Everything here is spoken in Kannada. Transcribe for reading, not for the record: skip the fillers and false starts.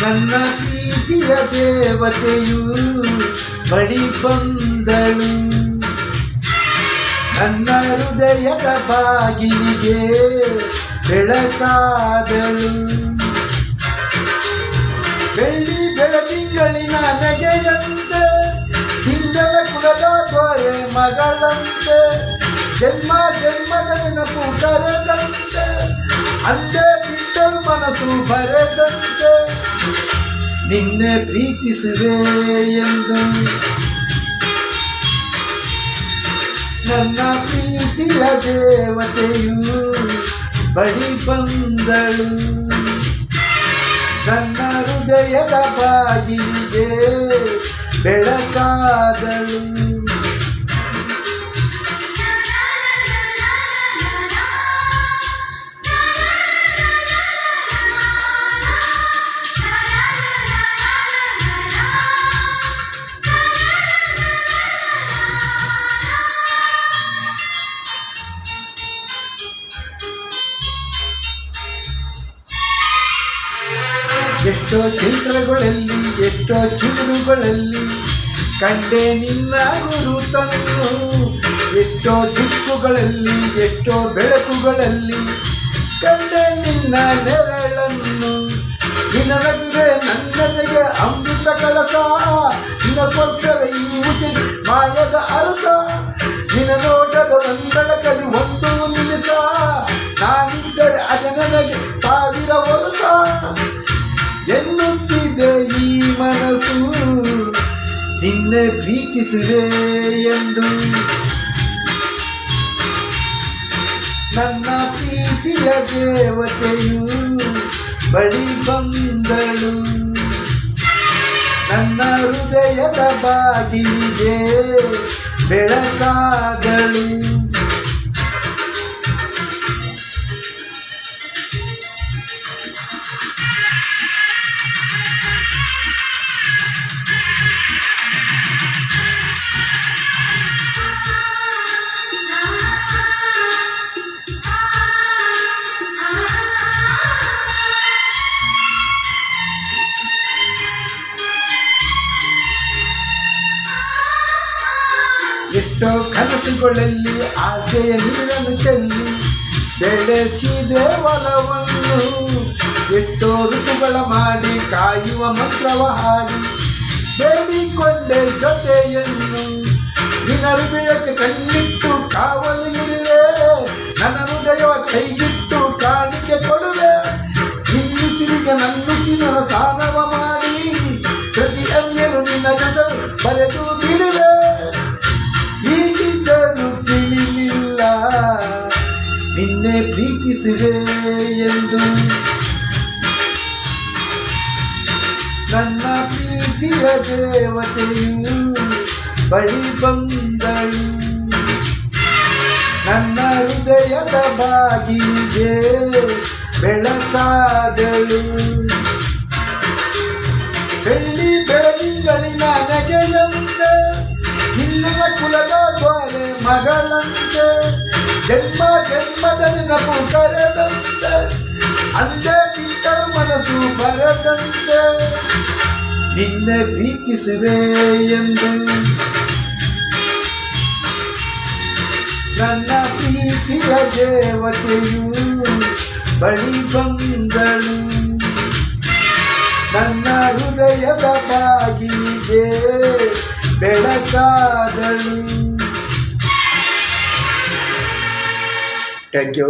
ನನ್ನ ಪ್ರೀತಿಯ ದೇವತೆಯು ಬಳಿ ಬಂದಳು, ನನ್ನ ಹೃದಯದ ಬಾಗಿಲಿಗೆ ಬೆಳಕಾದಳು. ಬೆಳ್ಳಿ ಬೆಳದಿಂಗಳಿನ ನಗೆಯಂತೆ, ಹಿಂದದ ಕುಲದ ದೊರೆ ಮಗಳಂತೆ, ಜನ್ಮ ಜನ್ಮದ ನೆನಪು ಕರೆದಂತೆ, ಅಂದೇ ಬಿಟ್ಟರು ಮನಸ್ಸು ಬರೆದಂತೆ, ನಿನ್ನೆ ಪ್ರೀತಿಸುವೆ ಎಂದು. ನನ್ನ ಪ್ರೀತಿಯ ದೇವತೆಯು ಬಳಿ ಬಂದಳು, ನನ್ನ ಹೃದಯದ ಬಾಗಿಲಿಗೆ ಬೆಳಕಾದಳು. ಎಷ್ಟೋ ಚಿತ್ರಗಳಲ್ಲಿ ಎಷ್ಟೋ ಚಿಗುರುಗಳಲ್ಲಿ ಕಂಡೆ ನಿನ್ನ ಗುರುತನ್ನು, ಎಷ್ಟೋ ದಿಕ್ಕುಗಳಲ್ಲಿ ಎಷ್ಟೋ ಬೆಳಕುಗಳಲ್ಲಿ ಕಂಡೆ ನಿನ್ನ ನೆರಳನ್ನು. ನಿನ್ನ ನಗುವೆ ನನ್ನನೆಗೆ ಅಮೃತ ಕಳಸ, ನಿನ್ನ ಸ್ವರ್ಗವೇ ಈ ಉಸಿರು ಮಾಯದ ಅರಸ, ನಿನ್ನ ನೋಟದ ಒಂದಳಕಲಿ ಒಂದು ನಿಮಿಷ, ನಾನಿದ್ದರೆ ಅದ ನನಗೆ 1000 ವರ್ಷ ಎನ್ನುತ್ತಿದೆ ಈ ಮನಸ್ಸು, ನಿನ್ನೆ ಪ್ರೀತಿಸುವೆ ಎಂದು. ನನ್ನ ಪ್ರೀತಿಯ ದೇವತೆಯು ಬಳಿ ಬಂದಳು, ನನ್ನ ಹೃದಯದ ಬಾಗಿಲಿಗೆ ಬೆಳಕಾದಳು. ಎಷ್ಟೋ ಕನಸುಗಳಲ್ಲಿ ಆಸೆಯ ನೀರನ್ನು ಚೆಲ್ಲಿ ಬೆಳೆಸಿದೆ ಒಲವನ್ನು, ಎಷ್ಟೋ ಋತುಗಳ ಮಾಡಿ ಕಾಯುವ ಮಂತ್ರವ ಹಾಡಿ ಬೇಡಿಕೊಂಡೆ ಜೊತೆಯನ್ನು. ನಿನ್ನ ಹೃದಯಕ್ಕೆ ಕಣ್ಣಿಟ್ಟು ಕಾವಲು ಇರುವೆ, ನನ್ನ ಹೃದಯವ ಕೈಗಿಟ್ಟು ಕಾಣಿಕೆ ಕೊಡುವೆ. ನಿನ್ನುಸಿರಿಗೆ ನನ್ನುಸಿನ ಸ್ನಾನವ ಮಾಡಿ ಪ್ರತಿಯೊಂದನ್ನು ನಿನ್ನ ಜೊತೆ ಬರೆದು ಬಿಡುವೆ. ಹೀಗಿದ್ದರೂ ತಿಳಿಲಿಲ್ಲ ನಿನ್ನೆ ಪ್ರೀತಿಸುವೆ ಎಂದು. ನನ್ನ ಪ್ರೀತಿಯ ದೇವತೆಯು ಬಳಿ ಬಂದಳು, ನನ್ನ ಹೃದಯದ ಬಾಗಿಲಿಗೆ ಬೆಳಕಾದಳು. ಬೆಳ್ಳಿ ಬೆಳದಿಂಗಳಿನ ನಗೆಯಂತೆ, ಹಿಂದಿನ ಕುಲದ ದೊರೆ ಮಗಳಂತೆ, ಜನ್ಮ ಜನ್ಮದ ನೆನಪು ಕರೆದಂತೆ, ಅಂದೇ ಬಿಟ್ಟರು ಮನಸ್ಸು ಬರದಂತೆ, ನಿನ್ನೆ ಪ್ರೀತಿಸುವೆ ಎಂದು. ನನ್ನ ಪ್ರೀತಿಯ ದೇವತೆಯು ಬಳಿ ಬಂದಳು, ನನ್ನ ಹೃದಯದ ಬಾಗಿಲಿಗೆ ಬೆಳಕಾದಳು. Thank you.